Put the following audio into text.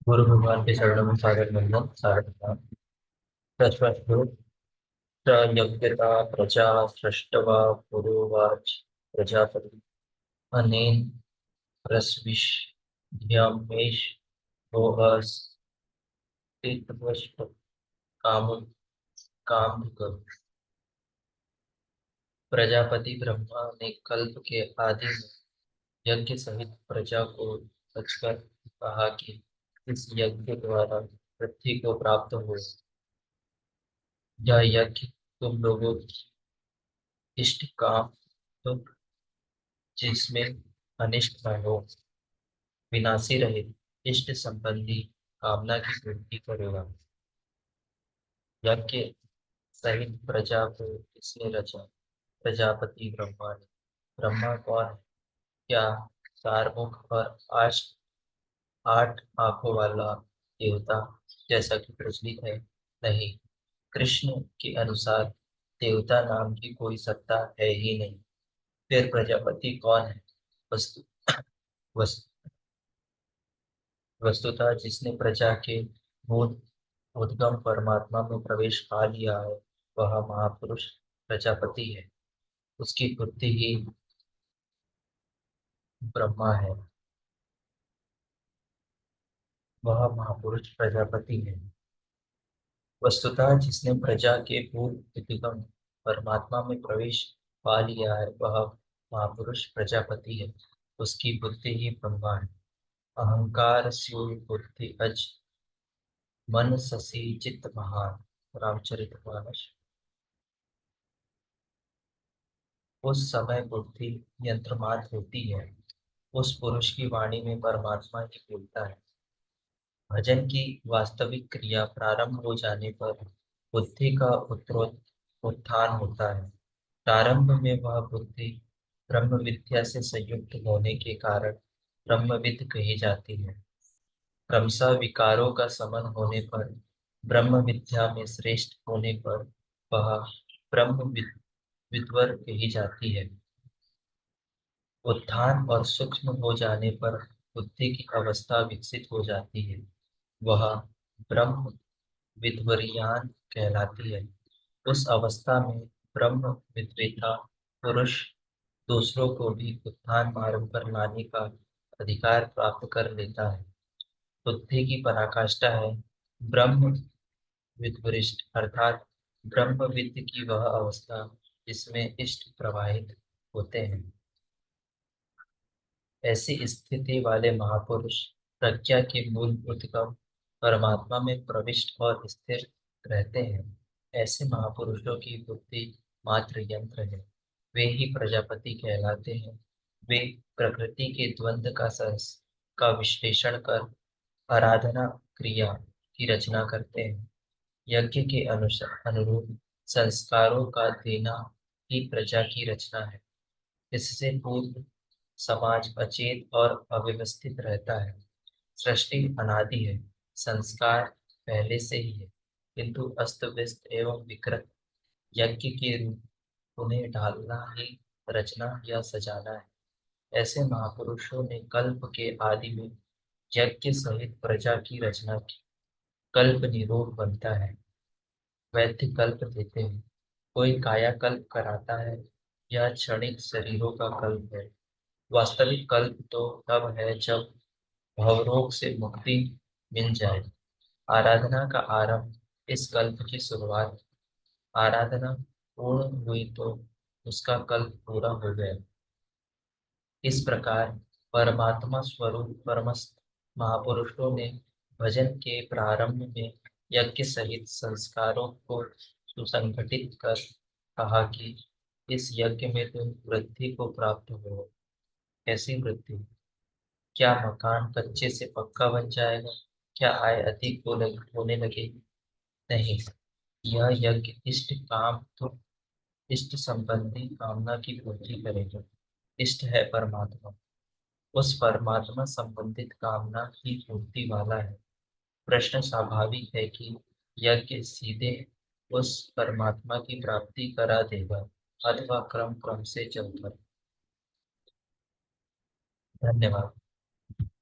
गुरु भगवान के चरणों में सागर वंदन सारनाथ। प्रश्नोत्तर यज्ञता प्रजा सृष्टवा पुरोवाच प्रजापति अनेन रसविष्यमेष भोऽस्तित्वष्ट काम काम कर। प्रजापति ब्रह्मा ने कल्प के आदि में यज्ञ सहित प्रजा को रचकर कहा कि इस यज्ञ द्वारा पृथ्वी को प्राप्त हो। यह यज्ञ तुम लोगों की इष्ट काम तो जिसमें अनिष्ट न हो, विनाशी रहे, इष्ट संबंधी कामना की पूर्ति करेगा। यज्ञ सहित प्रजा को किसने रचा? प्रजापति ब्रह्मा ने। ब्रह्मा कौन है? क्या चार मुख और आठ आठ आंखों वाला देवता जैसा कि प्रचलित है? नहीं। कृष्ण के अनुसार देवता नाम की कोई सत्ता है ही नहीं। फिर प्रजापति कौन है? वस्तु वस्तु वस्तुतः जिसने प्रजा के मूल उद्गम परमात्मा में प्रवेश पा लिया है, वह महापुरुष प्रजापति है। उसकी बुद्धि ही ब्रह्मा है। वह महापुरुष प्रजापति है। वस्तुतः जिसने प्रजा के मूल उद्गम परमात्मा में प्रवेश पा लिया है, वह महापुरुष प्रजापति है। उसकी बुद्धि ही ब्रह्मा है। अहंकार स्यूल बुद्धि अज मन ससी चित्त महान। रामचरितमानस। उस समय बुद्धि यंत्रमात होती है। उस पुरुष की वाणी में परमात्मा ही बोलता है। भजन की वास्तविक क्रिया प्रारंभ हो जाने पर बुद्धि का उत्थान होता है। प्रारंभ में वह बुद्धि ब्रह्म विद्या से संयुक्त होने के कारण ब्रह्मविद कही जाती है। क्रमशः विकारों का समन होने पर, ब्रह्म विद्या में श्रेष्ठ होने पर वह ब्रह्म विद्वर कही जाती है। उत्थान और सूक्ष्म हो जाने पर बुद्धि की अवस्था विकसित हो जाती है। वह ब्रह्म विद्वरियान कहलाती है। उस अवस्था में ब्रह्म विद्वेता पुरुष दूसरों को भी उत्थान मार्ग पर लाने का अधिकार प्राप्त कर लेता है। बुद्धि की पराकाष्ठा है ब्रह्म विद्वरिष्ठ, अर्थात ब्रह्मविद की वह अवस्था जिसमें इष्ट प्रवाहित होते हैं। ऐसी स्थिति वाले महापुरुष प्रज्ञा के मूल उद्गम परमात्मा में प्रविष्ट और स्थिर रहते हैं। ऐसे महापुरुषों की बुद्धि मात्र यंत्र है। वे ही प्रजापति कहलाते हैं। वे प्रकृति के द्वंद्व का विश्लेषण कर आराधना क्रिया की रचना करते हैं। यज्ञ के अनुसार अनुरूप संस्कारों का देना ही प्रजा की रचना है। इससे पूर्व समाज अचेत और अव्यवस्थित रहता है। सृष्टि अनादि है, संस्कार पहले से ही है, किंतु अस्त व्यस्त एवं विकृत यज्ञ के रूप उन्हें ढालना ही रचना या सजाना है। ऐसे महापुरुषों ने कल्प के आदि में यज्ञ सहित प्रजा की रचना की। कल्प निरोध बनता है, वैद्य कल्प देते हैं। कोई कायाकल्प कराता है, यह क्षणिक शरीरों का कल्प है। वास्तविक कल्प तो तब है जब भवरोग से मुक्ति मिल जाए। आराधना का आरंभ इस कल्प की शुरुआत। आराधना पूर्ण हुई तो उसका कल्प पूरा हो गया। इस प्रकार परमात्मा स्वरूप परमस्त महापुरुषों ने भजन के प्रारंभ में यज्ञ सहित संस्कारों को सुसंगठित कर कहा कि इस यज्ञ में तुम वृद्धि को प्राप्त हो। कैसी वृद्धि? क्या मकान कच्चे से पक्का बन जाएगा? क्या आय अधिक होने लगेगी? नहीं। यह यज्ञ इष्ट काम तो इष्ट संबंधी कामना की पूर्ति करेगा। इष्ट है परमात्मा। उस परमात्मा संबंधित कामना की पूर्ति वाला है। प्रश्न स्वाभाविक है कि यज्ञ सीधे उस परमात्मा की प्राप्ति करा देगा अथवा क्रम क्रम से चलकर। धन्यवाद।